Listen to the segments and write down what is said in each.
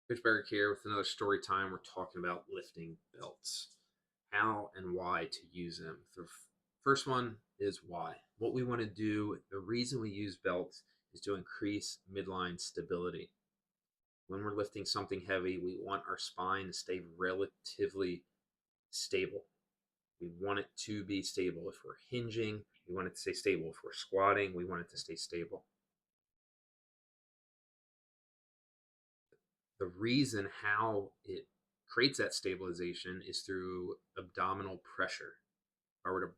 Coach Barrick here with another story time. We're talking about lifting belts, how and why to use them. The first one is why. What we want to do, the reason we use belts is to increase midline stability. When we're lifting something heavy, we want our spine to stay relatively stable. We want it to be stable. If we're hinging, we want it to stay stable. If we're squatting, we want it to stay stable. The reason how it creates that stabilization is through abdominal pressure. If I were to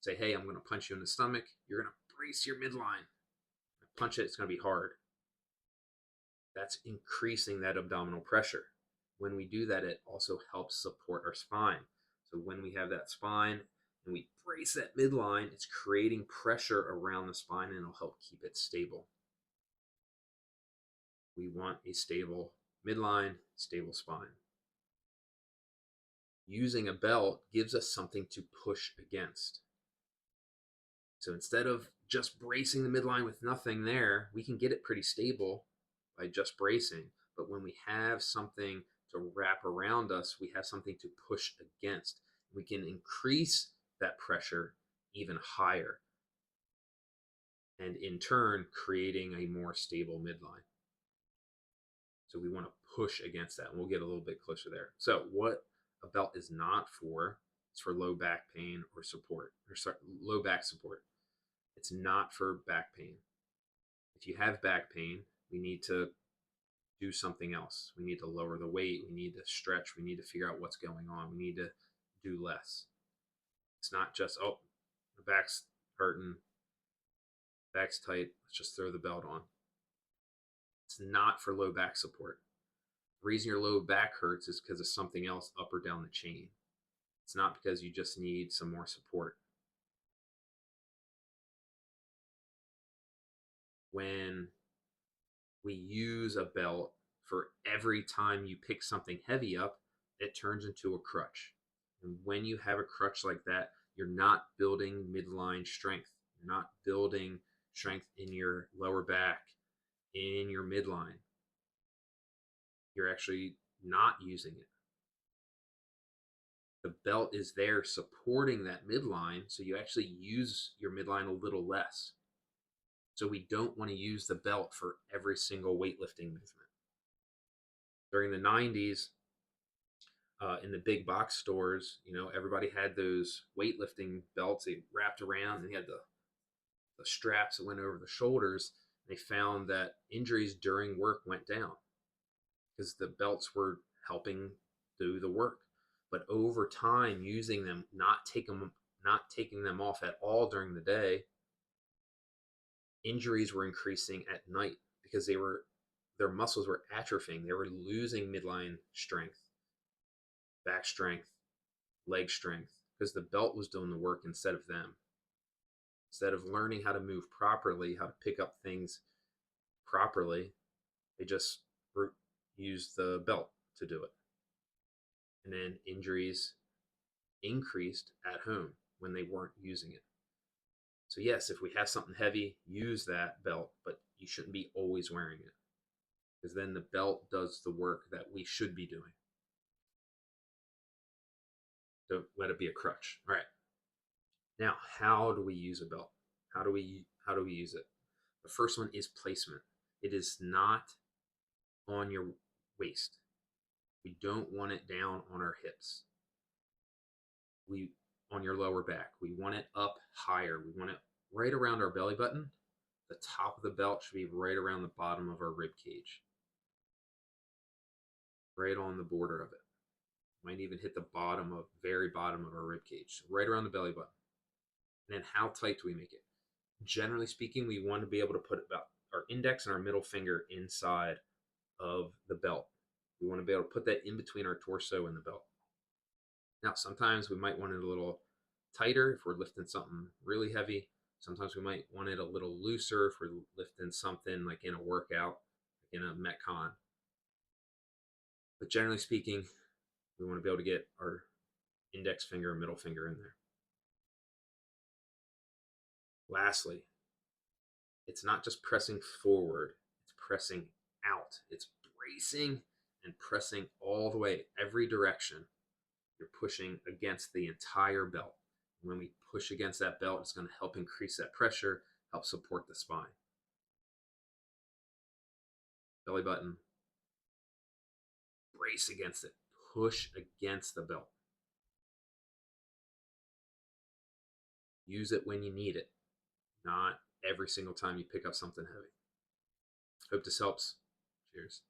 say, hey, I'm going to punch you in the stomach, you're going to brace your midline. Punch it, it's going to be hard. That's increasing that abdominal pressure. When we do that, it also helps support our spine. So when we have that spine and we brace that midline, it's creating pressure around the spine and it'll help keep it stable. We want a stable midline, stable spine. Using a belt gives us something to push against. So instead of just bracing the midline with nothing there, we can get it pretty stable by just bracing. But when we have something to wrap around us, we have something to push against. We can increase that pressure even higher, and in turn, creating a more stable midline. So we want to push against that, and we'll get a little bit closer there. So what a belt is not for, it's for low back pain or support, or sorry, low back support. It's not for back pain. If you have back pain, we need to do something else. We need to lower the weight. We need to stretch. We need to figure out what's going on. We need to do less. It's not just, oh, the back's hurting, back's tight, let's just throw the belt on. It's not for low back support. The reason your low back hurts is because of something else up or down the chain. It's not because you just need some more support. When we use a belt, for every time you pick something heavy up, it turns into a crutch. And when you have a crutch like that, you're not building midline strength. You're not building strength in your lower back, in your midline. You're actually not using it. The belt is there supporting that midline, so you actually use your midline a little less. So we don't want to use the belt for every single weightlifting movement. During the 90s, in the big box stores, everybody had those weightlifting belts they wrapped around, and they had the straps that went over the shoulders. They found that injuries during work went down because the belts were helping do the work. But over time, using them, not taking them off at all during the day, injuries were increasing at night because their muscles were atrophying. They were losing midline strength, back strength, leg strength, because the belt was doing the work instead of them. Instead of learning how to move properly, how to pick up things properly, they just used the belt to do it. And then injuries increased at home when they weren't using it. So yes, if we have something heavy, use that belt, but you shouldn't be always wearing it, because then the belt does the work that we should be doing. Don't let it be a crutch. All right. Now, how do we use a belt? How do we use it? The first one is placement. It is not on your waist. We don't want it down on our hips. On your lower back. We want it up higher. We want it right around our belly button. The top of the belt should be right around the bottom of our rib cage. Right on the border of it. Might even hit the very bottom of our rib cage. Right around the belly button. And then how tight do we make it? Generally speaking, we want to be able to put about our index and our middle finger inside of the belt. We want to be able to put that in between our torso and the belt. Now, sometimes we might want it a little tighter if we're lifting something really heavy. Sometimes we might want it a little looser if we're lifting something like in a workout, like in a Metcon. But generally speaking, we want to be able to get our index finger and middle finger in there. Lastly, it's not just pressing forward, it's pressing out. It's bracing and pressing all the way, every direction. You're pushing against the entire belt. When we push against that belt, it's going to help increase that pressure, help support the spine. Belly button, brace against it, push against the belt. Use it when you need it, not every single time you pick up something heavy. Hope this helps. Cheers.